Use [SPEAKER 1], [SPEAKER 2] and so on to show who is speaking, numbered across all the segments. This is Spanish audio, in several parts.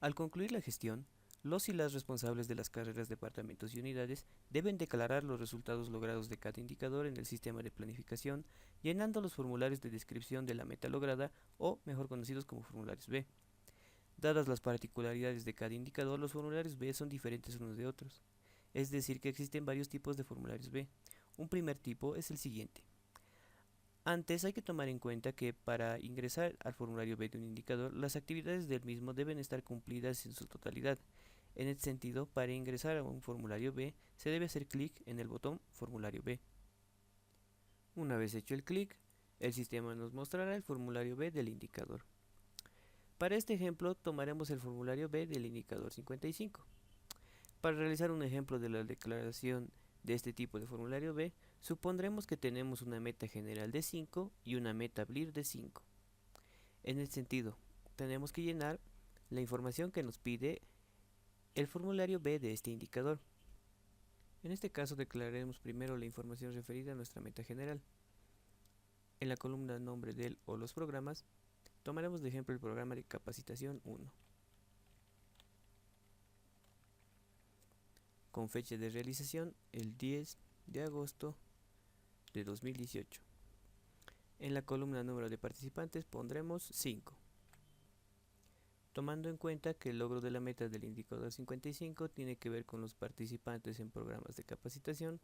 [SPEAKER 1] Al concluir la gestión, los y las responsables de las carreras, departamentos y unidades deben declarar los resultados logrados de cada indicador en el sistema de planificación, llenando los formularios de descripción de la meta lograda o mejor conocidos como formularios B. Dadas las particularidades de cada indicador, los formularios B son diferentes unos de otros. Es decir, que existen varios tipos de formularios B. Un primer tipo es el siguiente. Antes hay que tomar en cuenta que para ingresar al formulario B de un indicador, las actividades del mismo deben estar cumplidas en su totalidad. En este sentido, para ingresar a un formulario B, se debe hacer clic en el botón Formulario B. Una vez hecho el clic, el sistema nos mostrará el formulario B del indicador. Para este ejemplo, tomaremos el formulario B del indicador 55. Para realizar un ejemplo de la declaración de este tipo de formulario B, supondremos que tenemos una meta general de 5 y una meta BLIR de 5. En este sentido, tenemos que llenar la información que nos pide el formulario B de este indicador. En este caso declararemos primero la información referida a nuestra meta general. En la columna nombre del o los programas, tomaremos de ejemplo el programa de capacitación 1, con fecha de realización el 10 de agosto de 2018. En la columna número de participantes pondremos 5. Tomando en cuenta que el logro de la meta del indicador 55 tiene que ver con los participantes en programas de capacitación,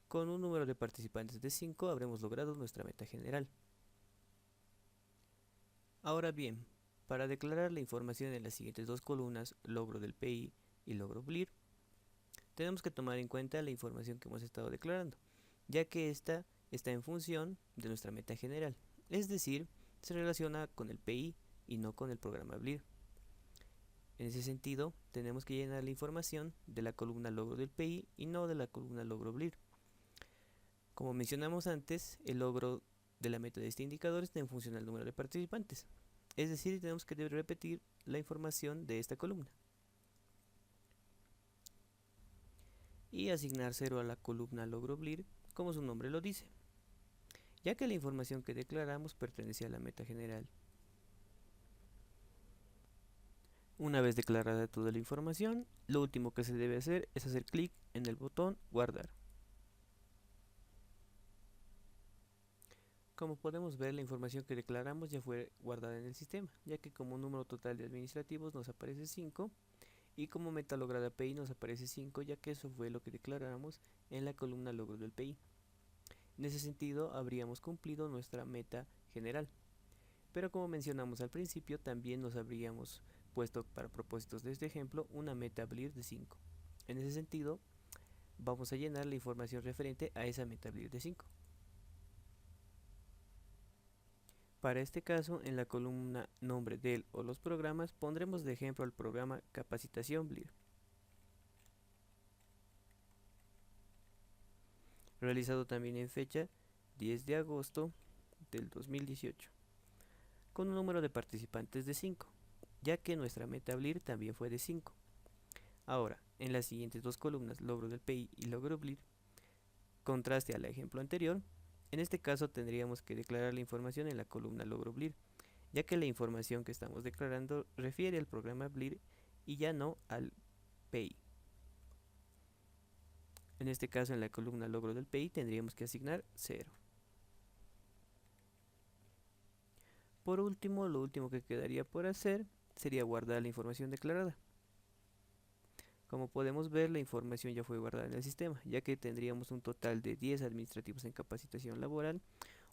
[SPEAKER 1] con un número de participantes de 5 habremos logrado nuestra meta general. Ahora bien, para declarar la información en las siguientes dos columnas, logro del PI y logro BLIR, tenemos que tomar en cuenta la información que hemos estado declarando, ya que esta está en función de nuestra meta general, es decir, se relaciona con el PI y no con el programa BLIR. En ese sentido, tenemos que llenar la información de la columna logro del PI y no de la columna logro BLIR. Como mencionamos antes, el logro de la meta de este indicador está en función al número de participantes, es decir, tenemos que repetir la información de esta columna y asignar 0 a la columna logro BLIR, como su nombre lo dice, ya que la información que declaramos pertenece a la meta general. Una vez declarada toda la información, lo último que se debe hacer es hacer clic en el botón guardar. Como podemos ver, la información que declaramos ya fue guardada en el sistema, ya que como número total de administrativos nos aparece 5 y como meta lograda PI nos aparece 5, ya que eso fue lo que declaramos en la columna logro del PI. En ese sentido, habríamos cumplido nuestra meta general. Pero como mencionamos al principio, también nos habríamos puesto para propósitos de este ejemplo una meta BLIR de 5. En ese sentido, vamos a llenar la información referente a esa meta BLIR de 5. Para este caso, en la columna nombre del o los programas, pondremos de ejemplo el programa Capacitación BLIR, realizado también en fecha 10 de agosto del 2018, con un número de participantes de 5, ya que nuestra meta BLIR también fue de 5. Ahora, en las siguientes dos columnas, logro del PI y logro BLIR, contraste al ejemplo anterior, en este caso tendríamos que declarar la información en la columna logro BLIR, ya que la información que estamos declarando refiere al programa BLIR y ya no al PI. En este caso, en la columna logro del PI tendríamos que asignar 0. Por último, lo último que quedaría por hacer sería guardar la información declarada. Como podemos ver, la información ya fue guardada en el sistema, ya que tendríamos un total de 10 administrativos en capacitación laboral,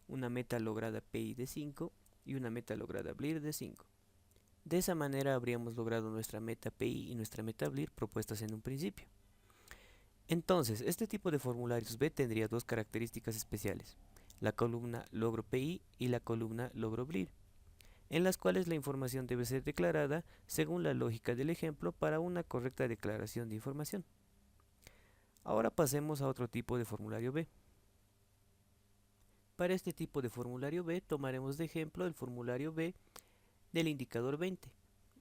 [SPEAKER 1] una meta lograda PI de 5 y una meta lograda BLIR de 5. De esa manera habríamos logrado nuestra meta PI y nuestra meta BLIR propuestas en un principio. Entonces, este tipo de formularios B tendría dos características especiales, la columna logro PI y la columna logro BLIR, en las cuales la información debe ser declarada según la lógica del ejemplo para una correcta declaración de información. Ahora pasemos a otro tipo de formulario B. Para este tipo de formulario B tomaremos de ejemplo el formulario B del indicador 20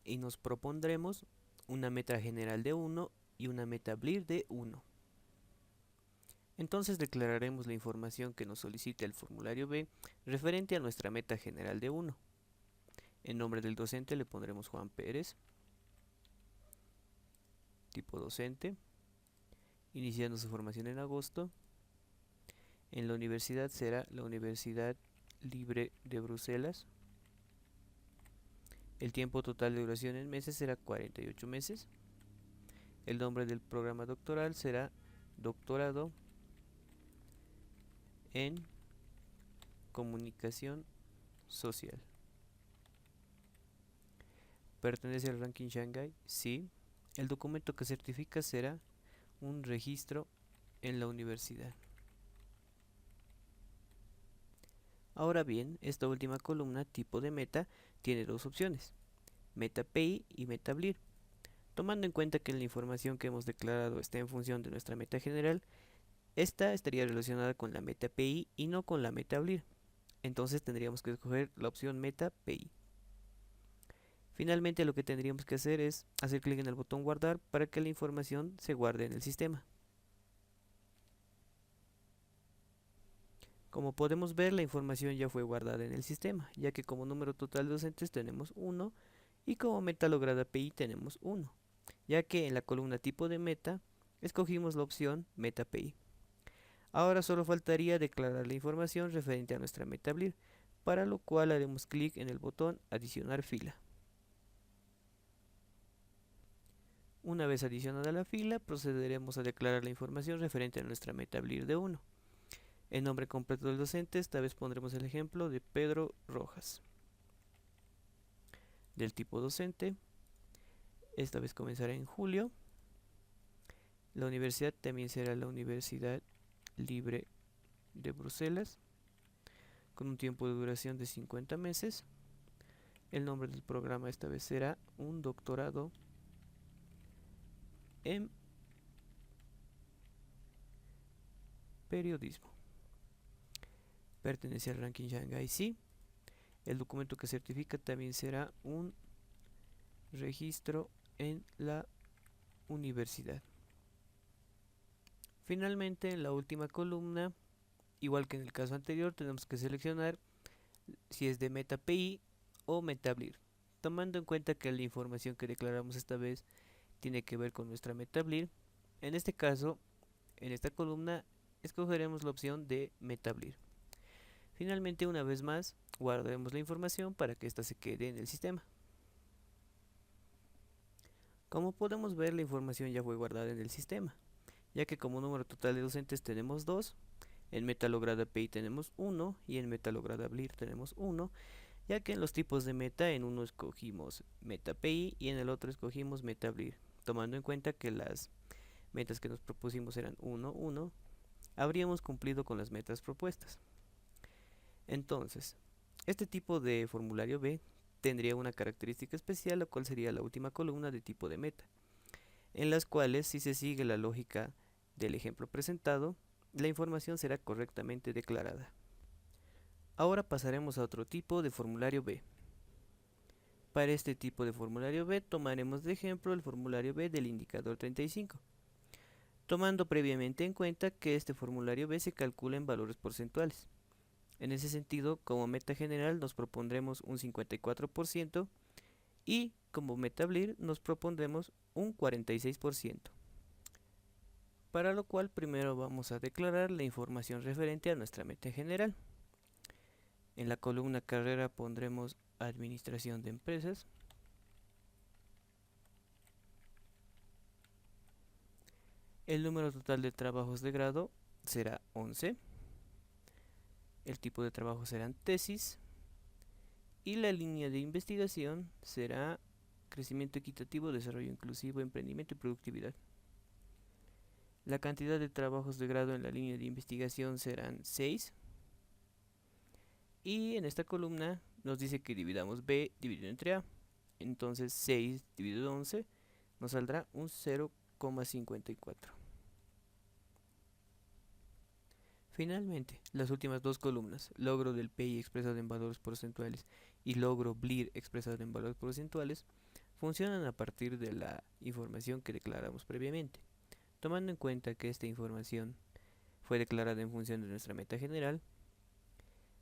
[SPEAKER 1] y nos propondremos una meta general de 1 y una meta BLIR de 1. Entonces declararemos la información que nos solicita el formulario B referente a nuestra meta general de 1. En nombre del docente le pondremos Juan Pérez. tipo docente, iniciando su formación en agosto. En la universidad será la Universidad Libre de Bruselas. El tiempo total de duración en meses será 48 meses. El nombre del programa doctoral será Doctorado en Comunicación Social. ¿Pertenece al ranking Shanghai? Sí. El documento que certifica será un registro en la universidad. Ahora bien, esta última columna, tipo de meta, tiene dos opciones, meta API y meta BLIR. Tomando en cuenta que la información que hemos declarado está en función de nuestra meta general, esta estaría relacionada con la meta API y no con la meta BLIR. Entonces tendríamos que escoger la opción meta API. Finalmente lo que tendríamos que hacer es hacer clic en el botón guardar para que la información se guarde en el sistema. Como podemos ver, la información ya fue guardada en el sistema, ya que como número total de docentes tenemos 1 y como meta lograda API tenemos 1, ya que en la columna tipo de meta escogimos la opción meta API. Ahora solo faltaría declarar la información referente a nuestra meta BLIR, para lo cual haremos clic en el botón adicionar fila. Una vez adicionada la fila, procederemos a declarar la información referente a nuestra meta BLIR de 1. El nombre completo del docente, esta vez pondremos el ejemplo de Pedro Rojas. Del tipo docente, esta vez comenzará en julio. La universidad también será la Universidad Libre de Bruselas, con un tiempo de duración de 50 meses. El nombre del programa esta vez será un doctorado en periodismo. Pertenece al ranking Shanghai, sí. El documento que certifica también será un registro en la universidad. Finalmente, en la última columna, igual que en el caso anterior, tenemos que seleccionar si es de meta API o meta BLIR, tomando en cuenta que la información que declaramos esta vez tiene que ver con nuestra meta BLIR. En este caso, en esta columna, escogeremos la opción de meta BLIR. Finalmente, una vez más, guardaremos la información para que ésta se quede en el sistema. Como podemos ver, la información ya fue guardada en el sistema, ya que como número total de docentes tenemos 2, en meta lograda API tenemos 1 y en meta lograda BLIR tenemos 1, ya que en los tipos de meta en uno escogimos meta API y en el otro escogimos meta BLIR, tomando en cuenta que las metas que nos propusimos eran 1, 1, habríamos cumplido con las metas propuestas. Entonces, este tipo de formulario B tendría una característica especial, la cual sería la última columna de tipo de meta, en las cuales si se sigue la lógica del ejemplo presentado, la información será correctamente declarada. Ahora pasaremos a otro tipo de formulario B. Para este tipo de formulario B tomaremos de ejemplo el formulario B del indicador 35, tomando previamente en cuenta que este formulario B se calcula en valores porcentuales. En ese sentido, como meta general nos propondremos un 54% y como meta BLIR nos propondremos un 46%. Para lo cual primero vamos a declarar la información referente a nuestra meta general. En la columna carrera pondremos administración de empresas. El número total de trabajos de grado será 11. El tipo de trabajo serán tesis. Y la línea de investigación será crecimiento equitativo, desarrollo inclusivo, emprendimiento y productividad. La cantidad de trabajos de grado en la línea de investigación serán 6. Y en esta columna nos dice que dividamos B dividido entre A. Entonces 6 dividido 11 nos saldrá un 0,54. Finalmente, las últimas dos columnas, logro del PI expresado en valores porcentuales y logro BLIR expresado en valores porcentuales, funcionan a partir de la información que declaramos previamente. Tomando en cuenta que esta información fue declarada en función de nuestra meta general,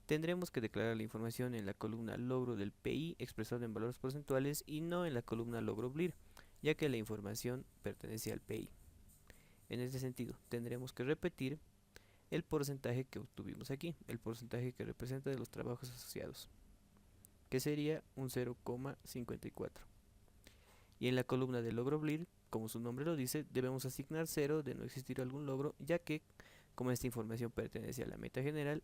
[SPEAKER 1] tendremos que declarar la información en la columna logro del PI expresado en valores porcentuales y no en la columna logro BLIR, ya que la información pertenece al PI. En este sentido, tendremos que repetir el porcentaje que obtuvimos aquí, el porcentaje que representa de los trabajos asociados, que sería un 0,54. Y en la columna de logro BLIR, como su nombre lo dice, debemos asignar 0 de no existir algún logro, ya que como esta información pertenece a la meta general,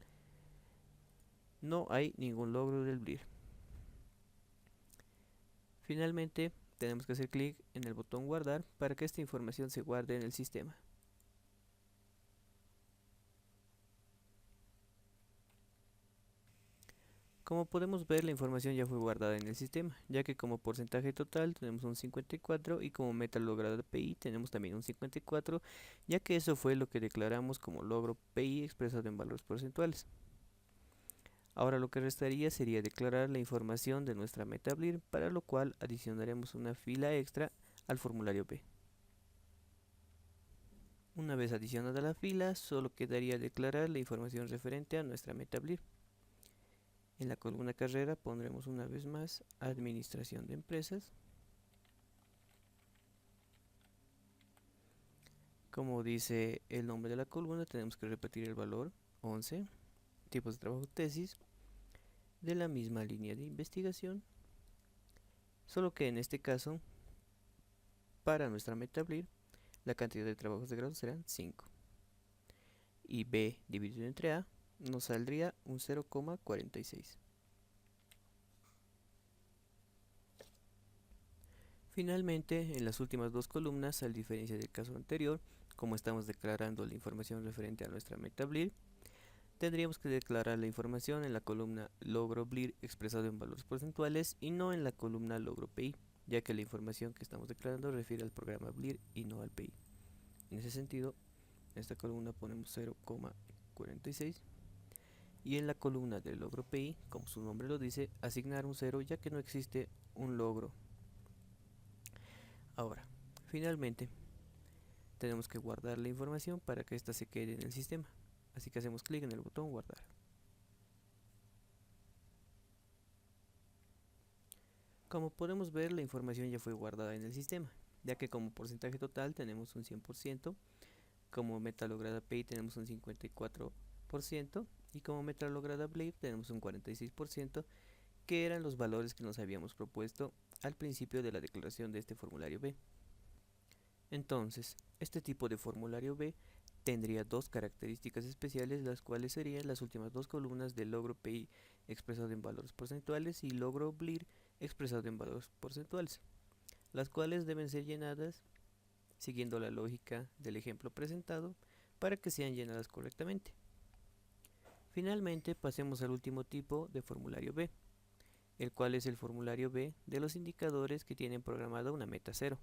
[SPEAKER 1] no hay ningún logro del BLIR. Finalmente, tenemos que hacer clic en el botón guardar para que esta información se guarde en el sistema. Como podemos ver, la información ya fue guardada en el sistema, ya que como porcentaje total tenemos un 54 y como meta lograda PI tenemos también un 54, ya que eso fue lo que declaramos como logro PI expresado en valores porcentuales. Ahora lo que restaría sería declarar la información de nuestra meta BLIR, para lo cual adicionaremos una fila extra al formulario B. Una vez adicionada la fila, solo quedaría declarar la información referente a nuestra meta BLIR. En la columna carrera pondremos una vez más administración de empresas. Como dice el nombre de la columna, tenemos que repetir el valor 11, tipos de trabajo tesis, de la misma línea de investigación, solo que en este caso, para nuestra meta BLIR, la cantidad de trabajos de grado serán 5. Y B dividido entre A nos saldría un 0,46. Finalmente, en las últimas dos columnas, a diferencia del caso anterior, como estamos declarando la información referente a nuestra meta BLIR, tendríamos que declarar la información en la columna logro BLIR expresado en valores porcentuales y no en la columna logro PI, ya que la información que estamos declarando refiere al programa BLIR y no al PI. En ese sentido, en esta columna ponemos 0,46 y en la columna del logro PI, como su nombre lo dice, asignar un 0, ya que no existe un logro. Ahora, finalmente, tenemos que guardar la información para que ésta se quede en el sistema, así que hacemos clic en el botón guardar. Como podemos ver, la información ya fue guardada en el sistema, ya que como porcentaje total tenemos un 100%, como meta lograda PI tenemos un 54% y como meta lograda BLIR tenemos un 46%, que eran los valores que nos habíamos propuesto al principio de la declaración de este formulario B. Entonces, este tipo de formulario B tendría dos características especiales, las cuales serían las últimas dos columnas del logro PI expresado en valores porcentuales y logro BLIR expresado en valores porcentuales, las cuales deben ser llenadas siguiendo la lógica del ejemplo presentado para que sean llenadas correctamente. Finalmente, pasemos al último tipo de formulario B, el cual es el formulario B de los indicadores que tienen programada una meta 0.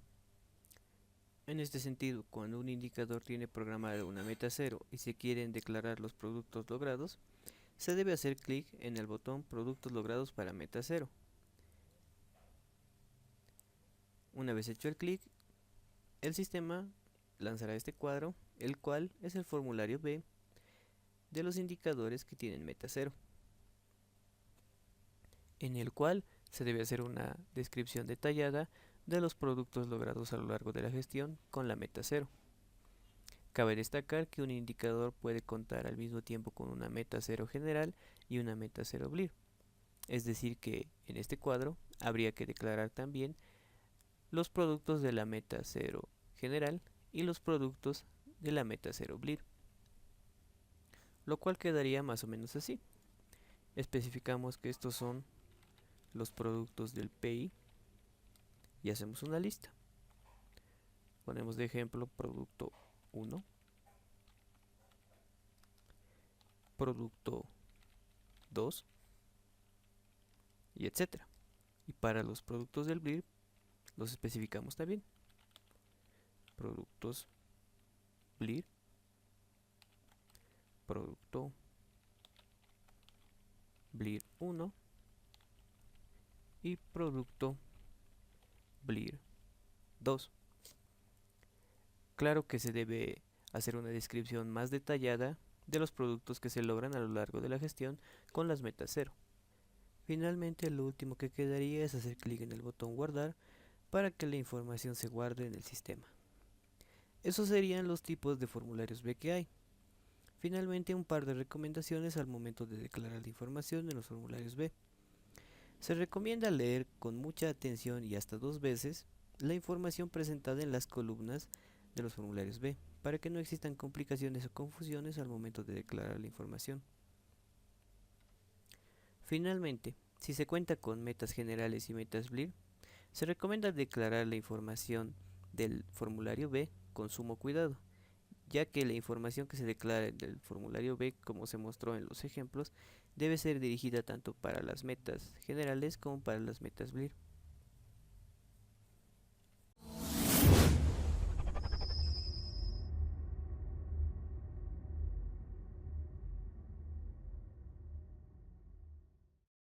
[SPEAKER 1] En este sentido, cuando un indicador tiene programada una meta 0 y se quieren declarar los productos logrados, se debe hacer clic en el botón Productos logrados para meta 0. Una vez hecho el clic, el sistema lanzará este cuadro, el cual es el formulario B de los indicadores que tienen meta 0, en el cual se debe hacer una descripción detallada de los productos logrados a lo largo de la gestión con la meta 0. Cabe destacar que un indicador puede contar al mismo tiempo con una meta 0 general y una meta 0 BLIR, es decir que en este cuadro habría que declarar también los productos de la meta 0 general y los productos de la meta 0 BLIR, lo cual quedaría más o menos así. Especificamos que estos son los productos del PI y hacemos una lista. Ponemos de ejemplo producto 1, producto 2 y etcétera. Y para los productos del BLIR los especificamos también. Productos BLIR, producto BLIR 1 y producto BLIR 2. Claro que se debe hacer una descripción más detallada de los productos que se logran a lo largo de la gestión con las metas 0. Finalmente, lo último que quedaría es hacer clic en el botón guardar para que la información se guarde en el sistema. Esos serían los tipos de formularios B que hay. Finalmente, un par de recomendaciones al momento de declarar la información en los formularios B. Se recomienda leer con mucha atención y hasta 2 veces la información presentada en las columnas de los formularios B, para que no existan complicaciones o confusiones al momento de declarar la información. Finalmente, si se cuenta con metas generales y metas BLIR, se recomienda declarar la información del formulario B con sumo cuidado, ya que la información que se declara en el formulario B, como se mostró en los ejemplos, debe ser dirigida tanto para las metas generales como para las metas BLIR.